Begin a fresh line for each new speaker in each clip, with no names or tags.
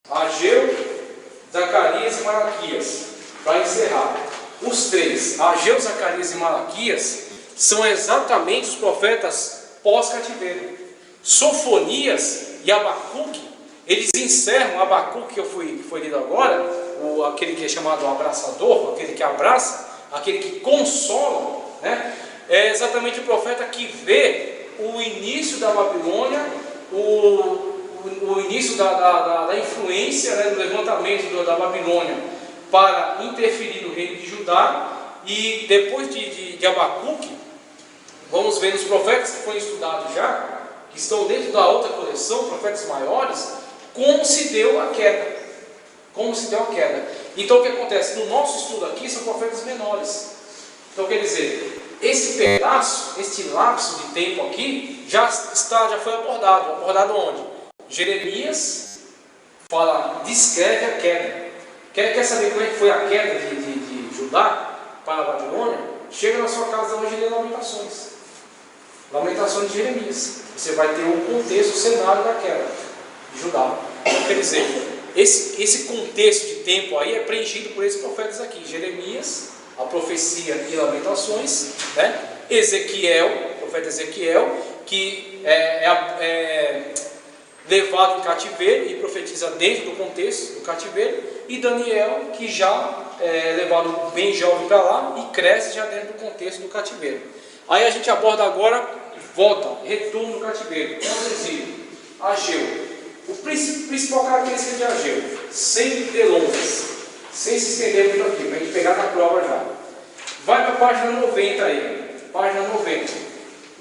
Ageu, Zacarias e Malaquias. Para encerrar, os três, Ageu, Zacarias e Malaquias, são exatamente os profetas pós-cativeiro. Sofonias e Abacuque, eles encerram. Abacuque, que foi lido agora, aquele que é chamado abraçador, aquele que abraça, aquele que consola, né? É exatamente o profeta que vê o início da Babilônia, o início da influência, né, do levantamento da Babilônia para interferir no reino de Judá. E depois de Abacuque, vamos ver nos profetas que foram estudados já, que estão dentro da outra coleção, profetas maiores, como se deu a queda. Como se deu a queda. Então o que acontece? No nosso estudo aqui são profetas menores. Então quer dizer, esse pedaço, este lapso de tempo aqui, já foi abordado. Abordado onde? Jeremias descreve a queda. Quer saber como é que foi a queda de Judá para a Babilônia? Chega na sua casa hoje e lê Lamentações. Lamentações de Jeremias. Você vai ter um contexto, o cenário da queda de Judá. Então, quer dizer, esse contexto de tempo aí é preenchido por esses profetas aqui. Jeremias, a profecia e Lamentações, né? Ezequiel, o profeta Ezequiel, que é levado em cativeiro e profetiza dentro do contexto do cativeiro, e Daniel, que já é levado bem jovem para lá e cresce já dentro do contexto do cativeiro. Aí a gente aborda agora, retorno do cativeiro, exílio. Ageu. O principal característica de Ageu, sem delongas, sem se estender muito aqui, para a gente pegar na prova já. Vai para a página 90 aí, página 90.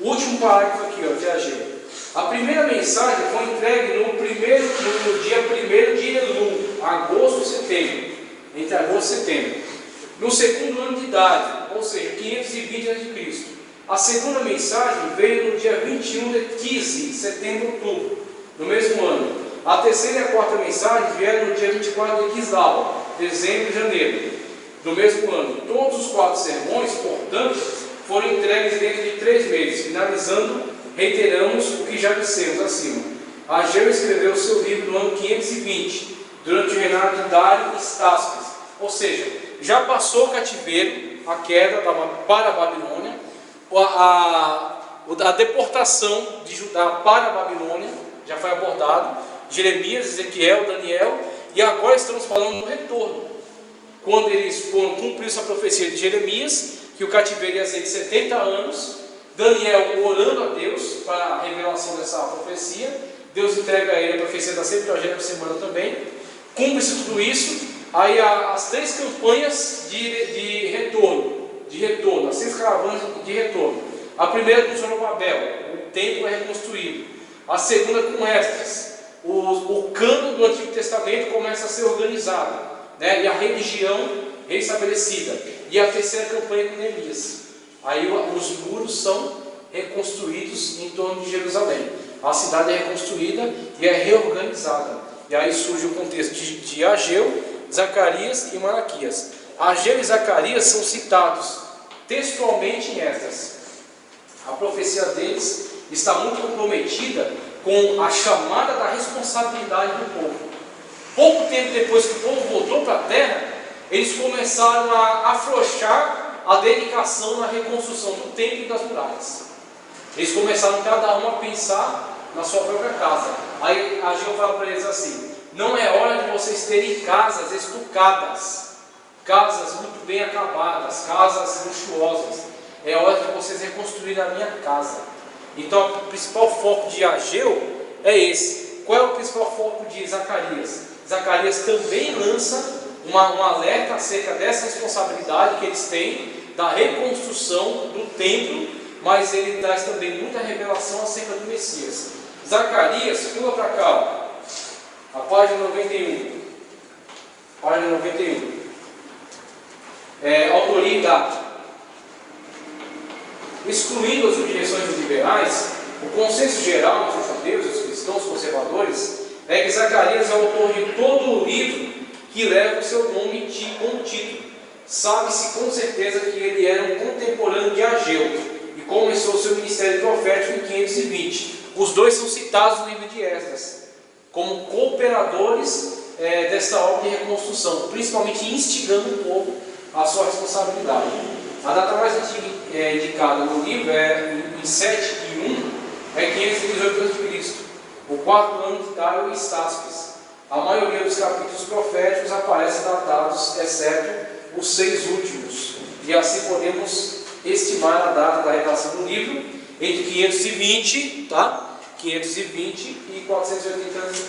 O último parágrafo aqui, de Ageu. A primeira mensagem foi entregue no dia 1º de Elul, agosto e setembro, entre agosto e setembro, no segundo ano de idade, ou seja, 520 a.C. A segunda mensagem veio no dia 21 de Quise, setembro, outubro, no mesmo ano. A terceira e a quarta mensagem vieram no dia 24 de Quislau, dezembro e janeiro, do mesmo ano. Todos os 4 sermões, portanto, foram entregues dentro de 3 meses, finalizando. Reiteramos o que já dissemos acima. Ageu escreveu o seu livro no ano 520, durante o reinado de Dário e Estáspes. Ou seja, já passou o cativeiro, a queda para a Babilônia, a deportação de Judá para a Babilônia, já foi abordado. Jeremias, Ezequiel, Daniel, e agora estamos falando do retorno. Quando eles cumpriram essa profecia de Jeremias, que o cativeiro ia ser de 70 anos, Daniel orando a Deus para a revelação dessa profecia, Deus entrega a ele a profecia da 70ª semana também, cumpre-se tudo isso, aí as 3 campanhas de retorno, as 6 caravanas de retorno. A primeira com Zorobabel, o templo é reconstruído. A segunda com Esdras, o cânon do Antigo Testamento começa a ser organizado, né? E a religião restabelecida. E a terceira campanha com Neemias. Aí os muros são reconstruídos em torno de Jerusalém. A cidade é reconstruída e é reorganizada. E aí surge o contexto de Ageu, Zacarias e Malaquias. Ageu e Zacarias são citados textualmente em Esdras. A profecia deles está muito comprometida com a chamada da responsabilidade do povo. Pouco tempo depois que o povo voltou para a terra, eles começaram a afrouxar a dedicação na reconstrução do templo e das muralhas. Eles começaram cada um a pensar na sua própria casa. Aí Ageu fala para eles assim: não é hora de vocês terem casas estucadas, casas muito bem acabadas, casas luxuosas. É hora de vocês reconstruírem a minha casa. Então o principal foco de Ageu é esse. Qual é o principal foco de Zacarias? Zacarias também lança um alerta acerca dessa responsabilidade que eles têm da reconstrução do templo, mas ele traz também muita revelação acerca do Messias. Zacarias, pula para cá, a página 91. Página 91. Autoria e data. Excluindo as objeções dos liberais, o consenso geral entre os judeus e os cristãos conservadores é que Zacarias é o autor de todo o livro que leva o seu nome como título. Sabe-se com certeza que ele era um contemporâneo de Ageu e começou o seu ministério profético em 520. Os dois são citados no livro de Esdras como cooperadores desta obra de reconstrução, principalmente instigando o povo à sua responsabilidade. A data mais antiga indicada no livro é em 7:1, é 518 a.C., o quarto ano de Dário e Estáspes. A maioria dos capítulos proféticos aparecem datados, exceto os 6 últimos, e assim podemos estimar a data da redação do livro entre 520, 520 e 480 a.C.,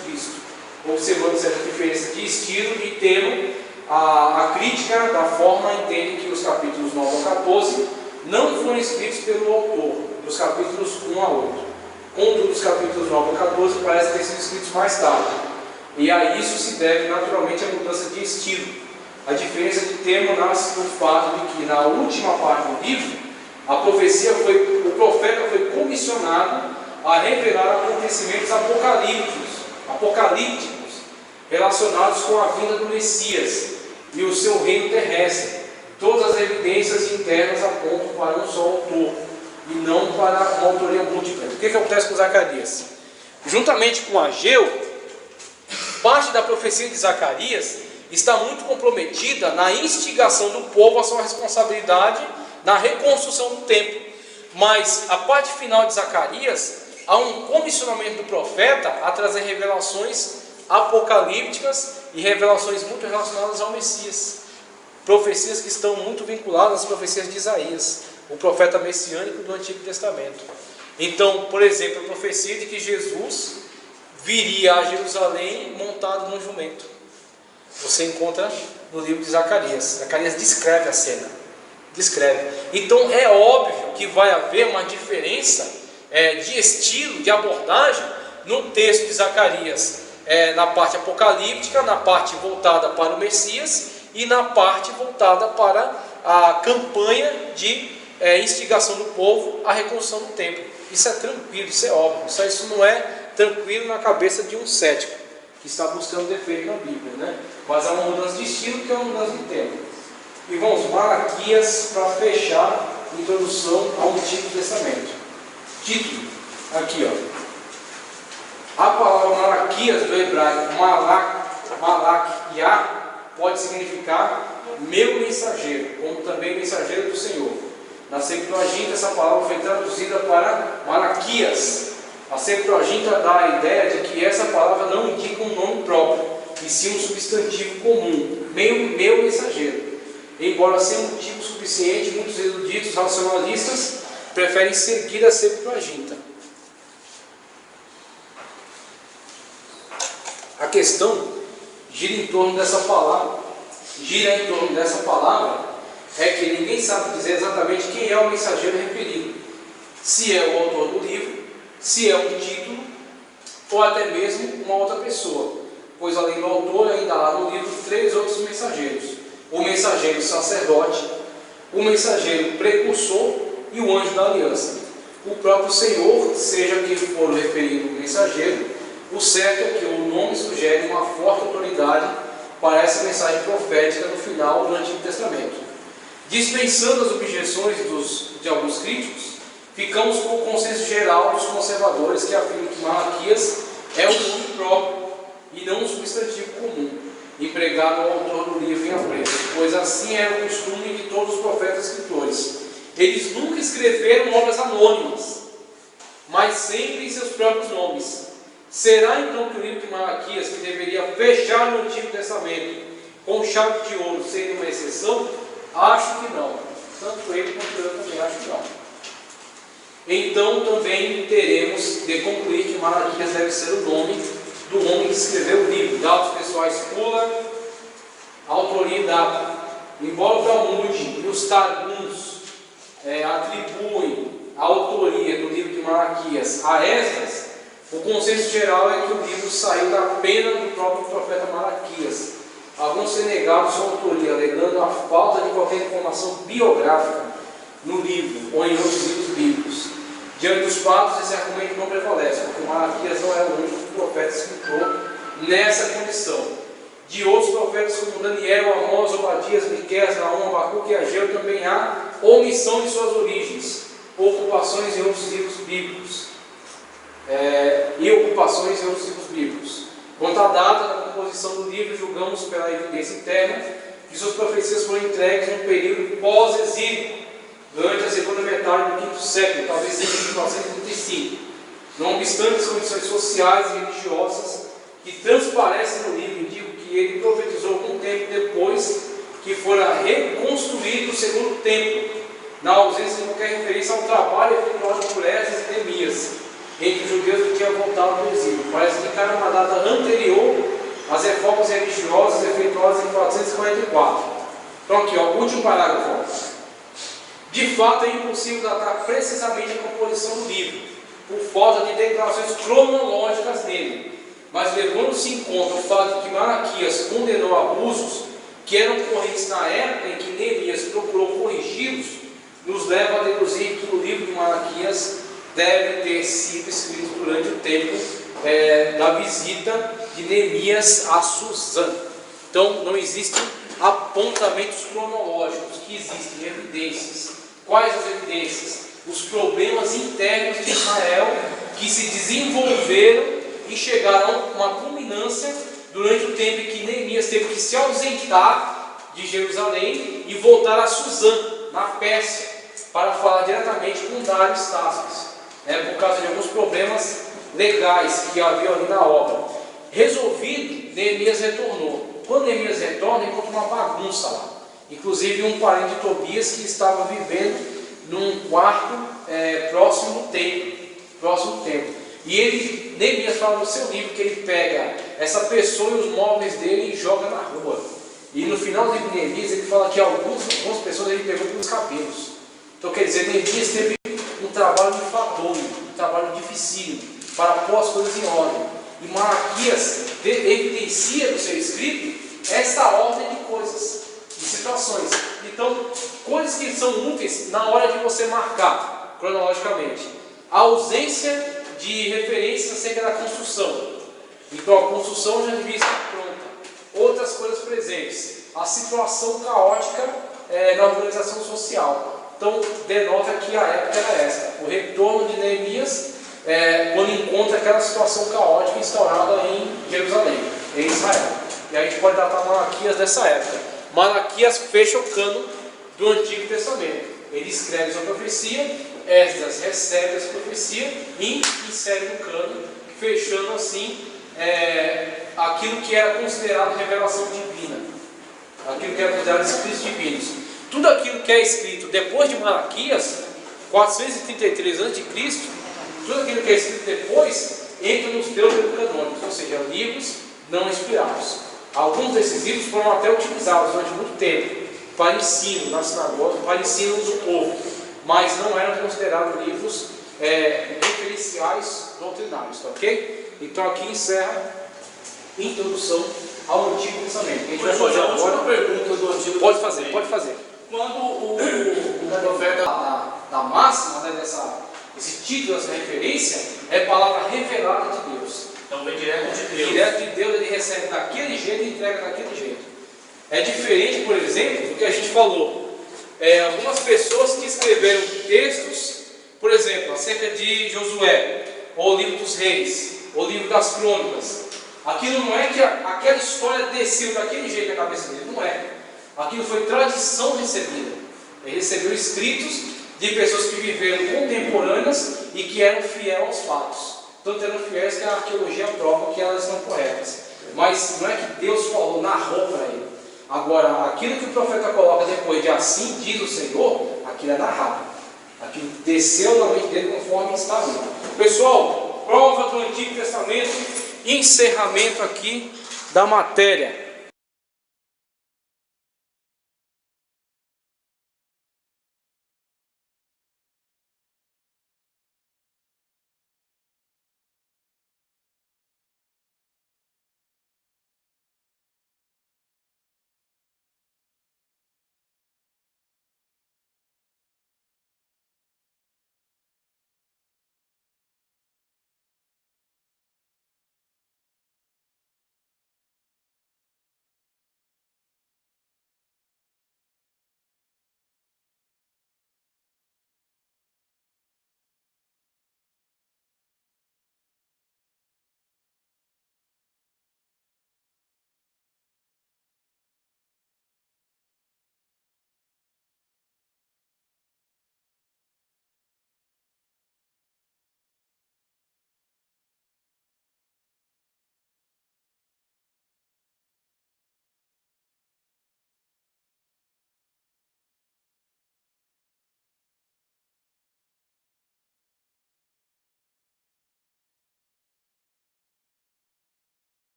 observando certa diferença de estilo e tendo a crítica da forma entende que os capítulos 9 a 14 não foram escritos pelo autor, dos capítulos 1 a 8. Contudo, os capítulos 9 a 14 parecem ter sido escritos mais tarde, e a isso se deve naturalmente a mudança de estilo. A diferença de tema nasce do fato de que na última parte do livro, o profeta foi comissionado a revelar acontecimentos apocalípticos relacionados com a vinda do Messias e o seu reino terrestre. Todas as evidências internas apontam para um só autor e não para uma autoria múltipla. O que acontece com Zacarias? Juntamente com Ageu, parte da profecia de Zacarias está muito comprometida na instigação do povo à sua responsabilidade na reconstrução do templo. Mas a parte final de Zacarias, há um comissionamento do profeta a trazer revelações apocalípticas e revelações muito relacionadas ao Messias. Profecias que estão muito vinculadas às profecias de Isaías, o profeta messiânico do Antigo Testamento. Então, por exemplo, a profecia de que Jesus viria a Jerusalém montado num jumento. Você encontra no livro de Zacarias. Zacarias descreve a cena. Então é óbvio que vai haver uma diferença de estilo, de abordagem no texto de Zacarias, na parte apocalíptica, na parte voltada para o Messias e na parte voltada para a campanha de instigação do povo à reconstrução do templo. Isso é tranquilo, isso é óbvio. Isso não é tranquilo na cabeça de um cético que está buscando defeito na Bíblia, né? Mas há uma mudança de estilo que é uma mudança de tempo. E vamos, Malaquias, para fechar a introdução ao Antigo Testamento. Título, aqui ó. A palavra Malaquias do hebraico Malaquiá pode significar meu mensageiro, como também mensageiro do Senhor. Na Septuaginta essa palavra foi traduzida para Malaquias. A Septuaginta dá a ideia de que essa palavra não indica um nome próprio, e sim um substantivo comum, meu mensageiro. Embora seja um motivo suficiente, muitos eruditos racionalistas preferem seguir a Septuaginta. A questão gira em torno dessa palavra, é que ninguém sabe dizer exatamente quem é o mensageiro referido, se é o autor do livro, se é um título, ou até mesmo uma outra pessoa, pois além do autor ainda há no livro 3 outros mensageiros: o mensageiro sacerdote, o mensageiro precursor e o anjo da aliança. O próprio Senhor, seja quem for o referido mensageiro, o certo é que o nome sugere uma forte autoridade para essa mensagem profética no final do Antigo Testamento. Dispensando as objeções de alguns críticos, ficamos com o consenso geral dos conservadores que afirmam que Malaquias é um nome próprio e não um substantivo comum, empregado ao autor do livro em apreço, pois assim era o costume de todos os profetas e escritores. Eles nunca escreveram obras anônimas, mas sempre em seus próprios nomes. Será então que o livro de Malaquias, que deveria fechar o Antigo Testamento com chave de ouro, seria uma exceção? Acho que não. Tanto ele quanto eu também acho que não. Então também teremos de concluir que Malaquias deve ser o nome do homem que escreveu o livro. Dados pessoais pula, autoria e data. Embora o Talmud e os Targums atribuem a autoria do livro de Malaquias a Esdras, o consenso geral é que o livro saiu da pena do próprio profeta Malaquias. Alguns têm negado sua autoria, alegando a falta de qualquer informação biográfica no livro ou em outros livros bíblicos. Diante dos fatos, esse argumento não prevalece, porque Malaquias não é o único profeta escritor nessa condição. De outros profetas como Daniel, Amós, Obadias, Miqueias, Naum, Abacuque e Ageu também há omissão de suas origens, ocupações em outros livros bíblicos. Quanto à data da composição composição do livro, julgamos pela evidência interna que suas profecias foram entregues num período pós-exílio, durante a segunda metade do quinto século, talvez seja de 1935. Não obstante as condições sociais e religiosas que transparecem no livro, indicam que ele profetizou algum tempo depois que fora reconstruído o segundo templo, na ausência de qualquer referência ao trabalho efetuado por Esdras e Neemias, entre os judeus que tinham voltado do exílio. Parece indicar uma data anterior às reformas religiosas efetuadas em 444. Então aqui, ó, o último parágrafo. De fato, é impossível datar precisamente a composição do livro, por falta de declarações cronológicas nele, mas levando-se em conta o fato de que Malaquias condenou abusos que eram correntes na época em que Neemias procurou corrigi-los, nos leva a deduzir que o livro de Malaquias deve ter sido escrito durante o tempo da visita de Neemias a Suzã. Então, não existem apontamentos cronológicos, que existem evidências. Quais as evidências? Os problemas internos de Israel que se desenvolveram e chegaram a uma culminância durante o tempo em que Neemias teve que se ausentar de Jerusalém e voltar a Suzã, na Pérsia, para falar diretamente com Dário Tácito, por causa de alguns problemas legais que haviam ali na obra. Resolvido, Neemias retornou. Quando Neemias retorna, encontra uma bagunça lá. Inclusive um parente de Tobias que estava vivendo num quarto próximo do templo. E Neemias fala no seu livro que ele pega essa pessoa e os móveis dele e joga na rua. E no final do livro de Neemias ele fala que algumas pessoas ele pegou pelos cabelos. Então quer dizer, Neemias teve um trabalho enfadonho, um trabalho difícil para pôr as coisas em ordem. E Malaquias evidencia no seu escrito essa ordem de coisas, de situações. Então, coisas que são úteis na hora de você marcar cronologicamente. A ausência de referências acerca da construção. Então, a construção já devia estar pronta. Outras coisas presentes. A situação caótica na organização social. Então, denota que a época era essa. O retorno de Neemias, quando encontra aquela situação caótica instaurada em Jerusalém, em Israel. E a gente pode datar Malaquias dessa época. Malaquias fecha o cano do Antigo Testamento. Ele escreve essa profecia, Esdras recebe essa profecia e insere no cano, fechando assim aquilo que era considerado revelação divina, aquilo que era considerado escritos divinos. Tudo aquilo que é escrito depois de Malaquias, 433 a.C., tudo aquilo que é escrito depois entra nos deuterocanônicos, ou seja, livros não inspirados. Alguns desses livros foram até utilizados durante muito tempo para ensino na sinagoga, para ensino do povo, mas não eram considerados livros referenciais doutrinários, tá ok? Então aqui encerra a introdução ao Antigo Testamento. A gente vai fazer agora uma pergunta do Antigo Testamento. Pode fazer. Quando o profeta da máxima, esse título, essa referência, é palavra revelada de Deus.
Então vem direto de Deus.
Direto de Deus, ele recebe daquele jeito e entrega daquele jeito. É diferente, por exemplo, do que a gente falou. Algumas pessoas que escreveram textos, por exemplo, acerca de Josué, ou o livro dos reis, ou o livro das crônicas. Aquilo não é que aquela história desceu daquele jeito na cabeça dele, não é. Aquilo foi tradição recebida. Ele recebeu escritos de pessoas que viveram contemporâneas e que eram fiéis aos fatos. Tanto eram fiéis que a arqueologia prova que elas estão corretas. Mas não é que Deus falou, narrou para ele. Agora, aquilo que o profeta coloca depois de assim diz o Senhor, aquilo é narrado. Aquilo desceu na mente dele conforme está ali. Pessoal, prova do Antigo Testamento, encerramento aqui da matéria.